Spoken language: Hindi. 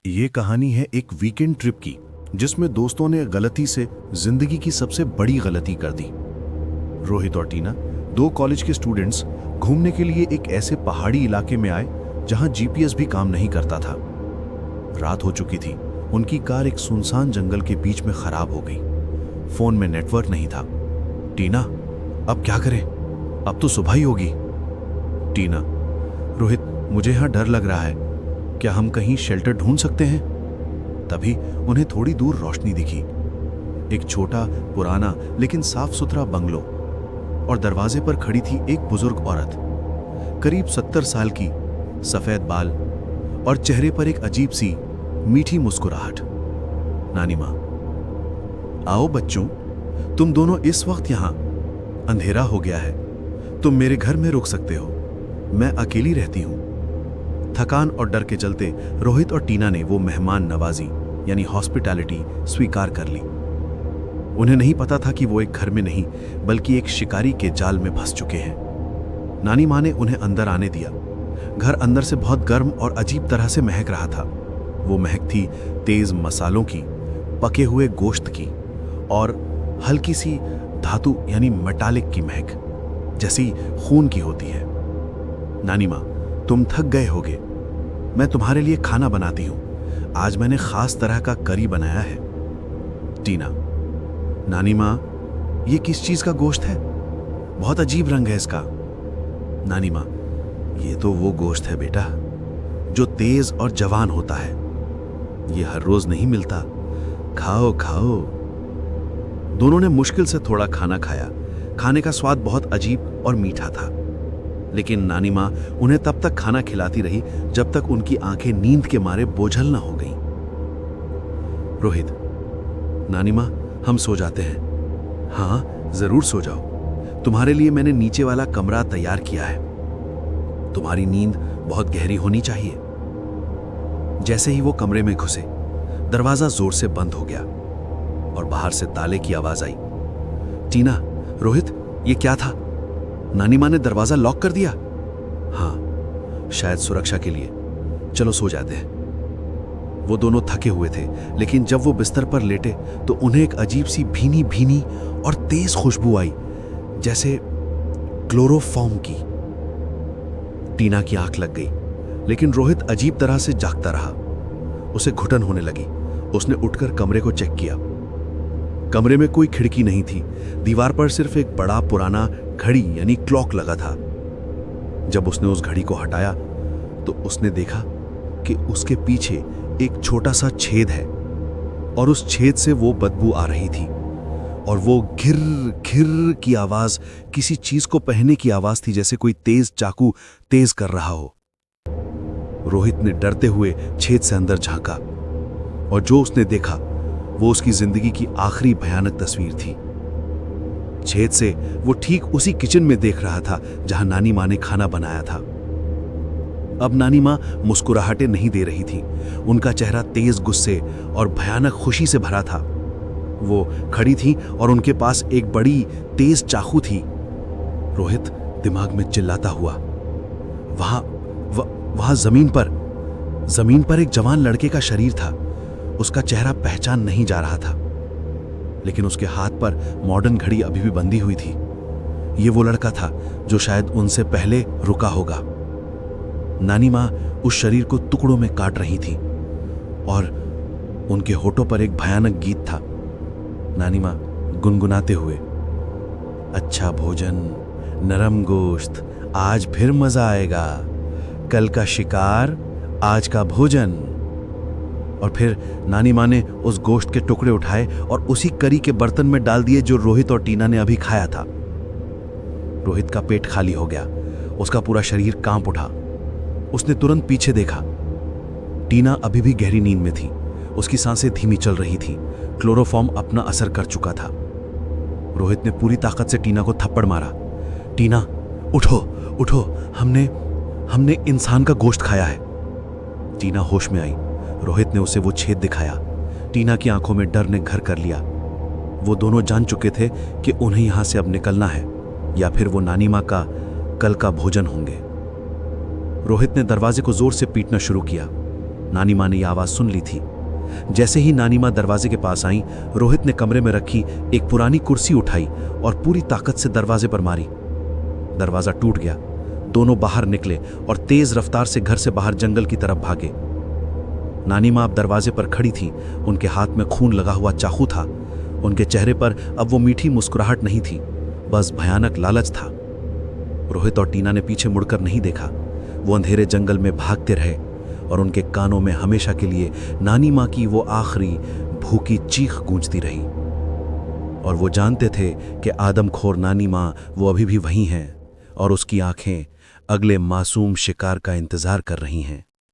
ये कहानी है एक वीकेंड ट्रिप की, जिसमें दोस्तों ने गलती से जिंदगी की सबसे बड़ी गलती कर दी। रोहित और टीना, दो कॉलेज के स्टूडेंट्स, घूमने के लिए एक ऐसे पहाड़ी इलाके में आए जहां जीपीएस भी काम नहीं करता था। रात हो चुकी थी। उनकी कार एक सुनसान जंगल के बीच में खराब हो गई। फोन में नेटवर्क नहीं था। टीना, अब क्या करें? अब तो सुबह ही होगी। टीना, रोहित, मुझे यहां डर लग रहा है। क्या हम कहीं शेल्टर ढूंढ सकते हैं? तभी उन्हें थोड़ी दूर रोशनी दिखी। एक छोटा, पुराना लेकिन साफ सुथरा बंगलो, और दरवाजे पर खड़ी थी एक बुजुर्ग औरत, करीब 70 साल की, सफेद बाल और चेहरे पर एक अजीब सी मीठी मुस्कुराहट। नानी मां, आओ बच्चों, तुम दोनों इस वक्त यहां। अंधेरा हो गया है, तुम मेरे घर में रुक सकते हो। मैं अकेली रहती हूं। थकान और डर के चलते रोहित और टीना ने वो मेहमान नवाजी यानी हॉस्पिटैलिटी स्वीकार कर ली। उन्हें नहीं पता था कि वो एक घर में नहीं बल्कि एक शिकारी के जाल में फंस चुके हैं। नानी मां ने उन्हें अंदर आने दिया। घर अंदर से बहुत गर्म और अजीब तरह से महक रहा था। वो महक थी तेज मसालों की, पके हुए गोश्त की और हल्की सी धातु यानी मेटालिक की महक, जैसी खून की होती है। नानी मां, तुम थक गए होगे, मैं तुम्हारे लिए खाना बनाती हूं। आज मैंने खास तरह का करी बनाया है। टीना, नानी मां, ये किस चीज का गोश्त है? बहुत अजीब रंग है इसका। नानी मां, ये तो वो गोश्त है बेटा, जो तेज और जवान होता है। ये हर रोज नहीं मिलता। खाओ खाओ। दोनों ने मुश्किल से थोड़ा खाना खाया। खाने का स्वाद बहुत अजीब और मीठा था, लेकिन नानी मां उन्हें तब तक खाना खिलाती रही जब तक उनकी आंखें नींद के मारे बोझल न हो गईं। रोहित, नानी मां, हम सो जाते हैं। हाँ, जरूर सो जाओ। तुम्हारे लिए मैंने नीचे वाला कमरा तैयार किया है। तुम्हारी नींद बहुत गहरी होनी चाहिए। जैसे ही वो कमरे में घुसे, दरवाजा जोर से बंद हो गया और बाहर से ताले की आवाज आई। टीना, रोहित, ये क्या था? नानी मां ने दरवाजा लॉक कर दिया। हाँ, शायद सुरक्षा के लिए। चलो सो जाते हैं। वो दोनों थके हुए थे, लेकिन जब वो बिस्तर पर लेटे तो उन्हें एक अजीब सी भीनी भीनी और तेज खुशबू आई, जैसे क्लोरोफॉर्म की। टीना की आंख लग गई, लेकिन रोहित अजीब तरह से जागता रहा। उसे घुटन होने लगी। उसने उठकर कमरे को चेक किया। कमरे में कोई खिड़की नहीं थी। दीवार पर सिर्फ एक बड़ा पुराना घड़ी यानी क्लॉक लगा था। जब उसने उस घड़ी को हटाया तो उसने देखा कि उसके पीछे एक छोटा सा छेद है, और उस छेद से वो बदबू आ रही थी, और वो घिर घिर की आवाज किसी चीज को पहनने की आवाज थी, जैसे कोई तेज चाकू तेज कर रहा हो। रोहित ने डरते हुए छेद से अंदर झांका, और जो उसने देखा वो उसकी जिंदगी की आखिरी भयानक तस्वीर थी। छेद से वो ठीक उसी किचन में देख रहा था जहां नानी मां ने खाना बनाया था। अब नानी मां मुस्कुराहटें नहीं दे रही थी। उनका चेहरा तेज गुस्से और भयानक खुशी से भरा था। वो खड़ी थी और उनके पास एक बड़ी तेज चाकू थी। रोहित दिमाग में चिल्लाता हुआ, वहां जमीन पर एक जवान लड़के का शरीर था। उसका चेहरा पहचान नहीं जा रहा था, लेकिन उसके हाथ पर मॉडर्न घड़ी अभी भी बंधी हुई थी। ये वो लड़का था जो शायद उनसे पहले रुका होगा। नानी मां उस शरीर को टुकड़ों में काट रही थी, और उनके होठों पर एक भयानक गीत था। नानी मां गुनगुनाते हुए, अच्छा भोजन, नरम गोश्त, आज फिर मजा आएगा। कल का शिकार, आज का भोजन। और फिर नानी मां ने उस गोश्त के टुकड़े उठाए और उसी करी के बर्तन में डाल दिए जो रोहित और टीना ने अभी खाया था। रोहित का पेट खाली हो गया। उसका पूरा शरीर कांप उठा। उसने तुरंत पीछे देखा। टीना अभी भी गहरी नींद में थी। उसकी सांसें धीमी चल रही थी। क्लोरोफॉर्म अपना असर कर चुका था। रोहित ने पूरी ताकत से टीना को थप्पड़ मारा। टीना, उठो उठो, हमने इंसान का गोश्त खाया है। टीना होश में आई। रोहित ने उसे वो छेद दिखाया। टीना की आंखों में डर ने घर कर लिया। वो दोनों जान चुके थे कि उन्हें यहां से अब निकलना है, या फिर वो नानी मां का कल का भोजन होंगे। रोहित ने दरवाजे को जोर से पीटना शुरू किया। नानी माँ ने यह आवाज सुन ली थी। जैसे ही नानी माँ दरवाजे के पास आई, रोहित ने कमरे में रखी एक पुरानी कुर्सी उठाई और पूरी ताकत से दरवाजे पर मारी। दरवाजा टूट गया। दोनों बाहर निकले और तेज रफ्तार से घर से बाहर जंगल की तरफ भागे। नानी माँ अब दरवाजे पर खड़ी थी। उनके हाथ में खून लगा हुआ चाकू था। उनके चेहरे पर अब वो मीठी मुस्कुराहट नहीं थी, बस भयानक लालच था। रोहित और टीना ने पीछे मुड़कर नहीं देखा। वो अंधेरे जंगल में भागते रहे और उनके कानों में हमेशा के लिए नानी माँ की वो आखिरी भूखी चीख गूंजती रही। और वो जानते थे कि आदमखोर नानी माँ वो अभी भी वहीं हैं और उसकी आंखें अगले मासूम शिकार का इंतजार कर रही हैं।